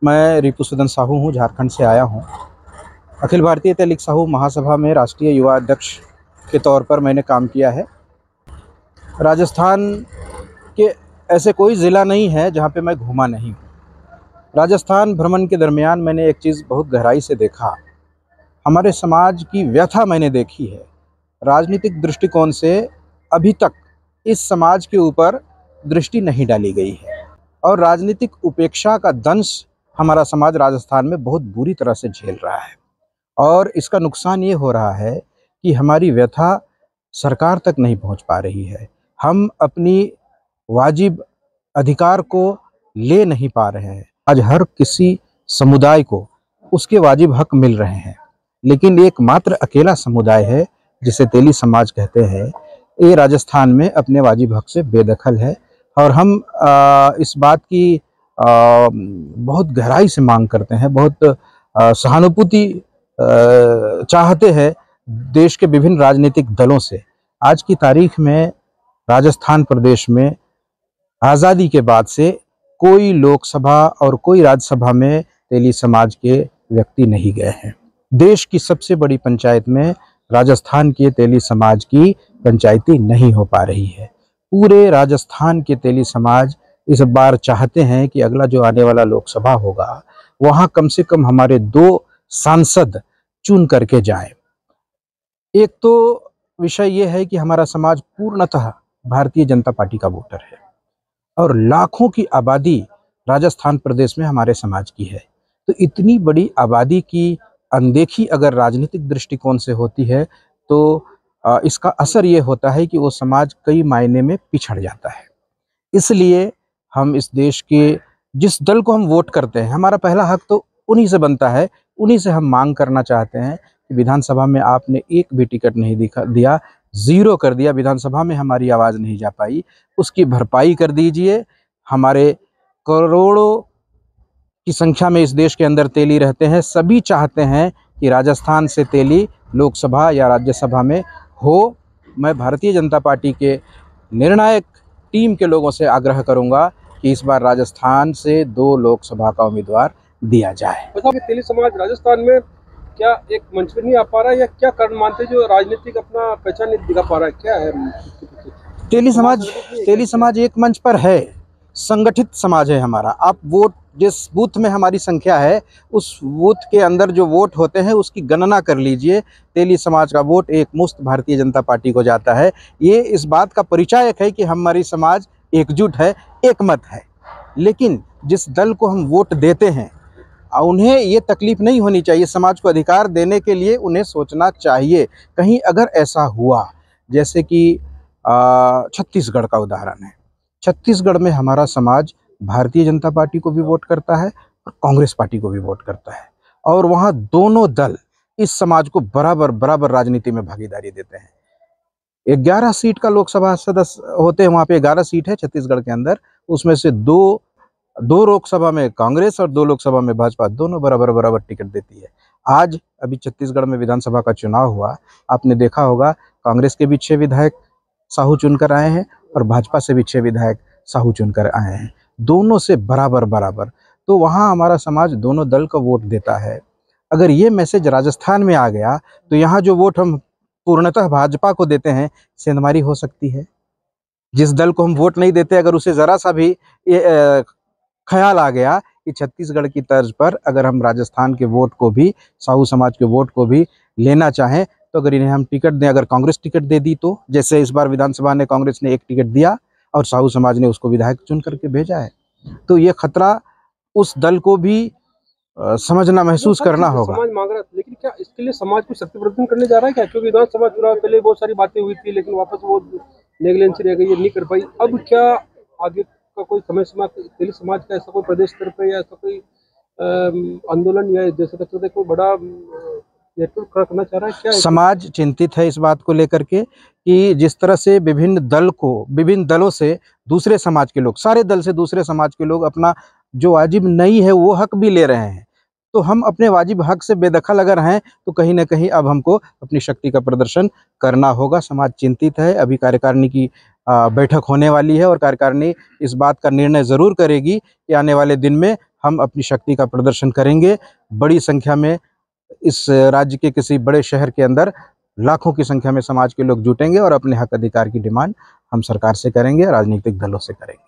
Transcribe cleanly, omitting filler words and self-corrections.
मैं रिपुसूदन साहू हूँ, झारखंड से आया हूँ। अखिल भारतीय तेलिक साहू महासभा में राष्ट्रीय युवा अध्यक्ष के तौर पर मैंने काम किया है। राजस्थान के ऐसे कोई ज़िला नहीं है जहाँ पे मैं घूमा नहीं हूँ। राजस्थान भ्रमण के दरमियान मैंने एक चीज़ बहुत गहराई से देखा। हमारे समाज की व्यथा मैंने देखी है। राजनीतिक दृष्टिकोण से अभी तक इस समाज के ऊपर दृष्टि नहीं डाली गई है और राजनीतिक उपेक्षा का दंश हमारा समाज राजस्थान में बहुत बुरी तरह से झेल रहा है। और इसका नुकसान ये हो रहा है कि हमारी व्यथा सरकार तक नहीं पहुंच पा रही है। हम अपनी वाजिब अधिकार को ले नहीं पा रहे हैं। आज हर किसी समुदाय को उसके वाजिब हक मिल रहे हैं, लेकिन एकमात्र अकेला समुदाय है जिसे तेली समाज कहते हैं, ये राजस्थान में अपने वाजिब हक से बेदखल है। और हम इस बात की बहुत गहराई से मांग करते हैं, बहुत सहानुभूति चाहते हैं देश के विभिन्न राजनीतिक दलों से। आज की तारीख में राजस्थान प्रदेश में आज़ादी के बाद से कोई लोकसभा और कोई राज्यसभा में तेली समाज के व्यक्ति नहीं गए हैं। देश की सबसे बड़ी पंचायत में राजस्थान के तेली समाज की पंचायती नहीं हो पा रही है। पूरे राजस्थान के तेली समाज इस बार चाहते हैं कि अगला जो आने वाला लोकसभा होगा वहां कम से कम हमारे 2 सांसद चुन करके जाएं। एक तो विषय यह है कि हमारा समाज पूर्णतः भारतीय जनता पार्टी का वोटर है और लाखों की आबादी राजस्थान प्रदेश में हमारे समाज की है। तो इतनी बड़ी आबादी की अनदेखी अगर राजनीतिक दृष्टिकोण से होती है तो इसका असर ये होता है कि वो समाज कई मायने में पिछड़ जाता है। इसलिए हम इस देश के जिस दल को हम वोट करते हैं, हमारा पहला हक तो उन्हीं से बनता है। उन्हीं से हम मांग करना चाहते हैं कि विधानसभा में आपने एक भी टिकट नहीं दिया, 0 कर दिया, विधानसभा में हमारी आवाज़ नहीं जा पाई, उसकी भरपाई कर दीजिए। हमारे करोड़ों की संख्या में इस देश के अंदर तेली रहते हैं, सभी चाहते हैं कि राजस्थान से तेली लोकसभा या राज्यसभा में हो। मैं भारतीय जनता पार्टी के निर्णायक टीम के लोगों से आग्रह करूंगा कि इस बार राजस्थान से 2 लोकसभा का उम्मीदवार दिया जाए। तेली समाज राजस्थान में क्या एक मंच पे नहीं आ पा रहा है या क्या कारण मानते जो राजनीतिक अपना पहचान नहीं दिखा पा रहा है, क्या है? तेली समाज एक मंच पर है, संगठित समाज है हमारा। आप वोट जिस बूथ में हमारी संख्या है उस बूथ के अंदर जो वोट होते हैं उसकी गणना कर लीजिए। तेली समाज का वोट एक मुश्त भारतीय जनता पार्टी को जाता है। ये इस बात का परिचायक है कि हमारी समाज एकजुट है, एकमत है। लेकिन जिस दल को हम वोट देते हैं उन्हें ये तकलीफ नहीं होनी चाहिए। समाज को अधिकार देने के लिए उन्हें सोचना चाहिए। कहीं अगर ऐसा हुआ जैसे कि छत्तीसगढ़ का उदाहरण है, छत्तीसगढ़ में हमारा समाज भारतीय जनता पार्टी को भी वोट करता है और कांग्रेस पार्टी को भी वोट करता है और वहाँ दोनों दल इस समाज को बराबर राजनीति में भागीदारी देते हैं। 11 सीट का लोकसभा सदस्य होते हैं, वहाँ पे 11 सीट है छत्तीसगढ़ के अंदर, उसमें से दो लोकसभा में कांग्रेस और 2 लोकसभा में भाजपा, दोनों बराबर टिकट देती है। आज अभी छत्तीसगढ़ में विधानसभा का चुनाव हुआ, आपने देखा होगा कांग्रेस के भी 6 विधायक साहू चुनकर आए हैं और भाजपा से भी 6 विधायक साहू चुनकर आए हैं, दोनों से बराबर। तो वहाँ हमारा समाज दोनों दल का वोट देता है। अगर ये मैसेज राजस्थान में आ गया तो यहाँ जो वोट हम पूर्णतः भाजपा को देते हैं सेंधमारी हो सकती है। जिस दल को हम वोट नहीं देते अगर उसे ज़रा सा भी ख्याल आ गया कि छत्तीसगढ़ की तर्ज पर अगर हम राजस्थान के वोट को भी, साहू समाज के वोट को भी लेना चाहें तो अगर इन्हें हम टिकट दें, अगर कांग्रेस टिकट दे दी तो, जैसे इस बार विधानसभा ने कांग्रेस ने 1 टिकट दिया और साहू समाज ने उसको विधायक चुन करके भेजा है, तो ये खतरा उस दल को भी समझना, महसूस करना होगा। समाज मांग रहा है, लेकिन क्या इसके लिए समाज को शक्ति प्रदर्शन करने जा रहा है क्या? क्योंकि विधानसभा चुनाव पहले बहुत सारी बातें हुई थी लेकिन वापस वो नेगलेंसी रह गई, ये नहीं कर पाई। अब क्या आगे का कोई समय सीमा तेली समाज का ऐसा कोई प्रदेश स्तर पे या ऐसा कोई आंदोलन या जैसे कोई बड़ा नेतृत्व करना चाह रहा है क्या? समाज चिंतित है इस बात को लेकर के कि जिस तरह से विभिन्न दलों से दूसरे समाज के लोग, सारे दल से दूसरे समाज के लोग अपना जो वाजिब नहीं है वो हक भी ले रहे हैं, तो हम अपने वाजिब हक से बेदखल अगर हैं तो कहीं ना कहीं अब हमको अपनी शक्ति का प्रदर्शन करना होगा। समाज चिंतित है। अभी कार्यकारिणी की बैठक होने वाली है और कार्यकारिणी इस बात का निर्णय ज़रूर करेगी कि आने वाले दिन में हम अपनी शक्ति का प्रदर्शन करेंगे। बड़ी संख्या में इस राज्य के किसी बड़े शहर के अंदर लाखों की संख्या में समाज के लोग जुटेंगे और अपने हक अधिकार की डिमांड हम सरकार से करेंगे, राजनीतिक दलों से करेंगे।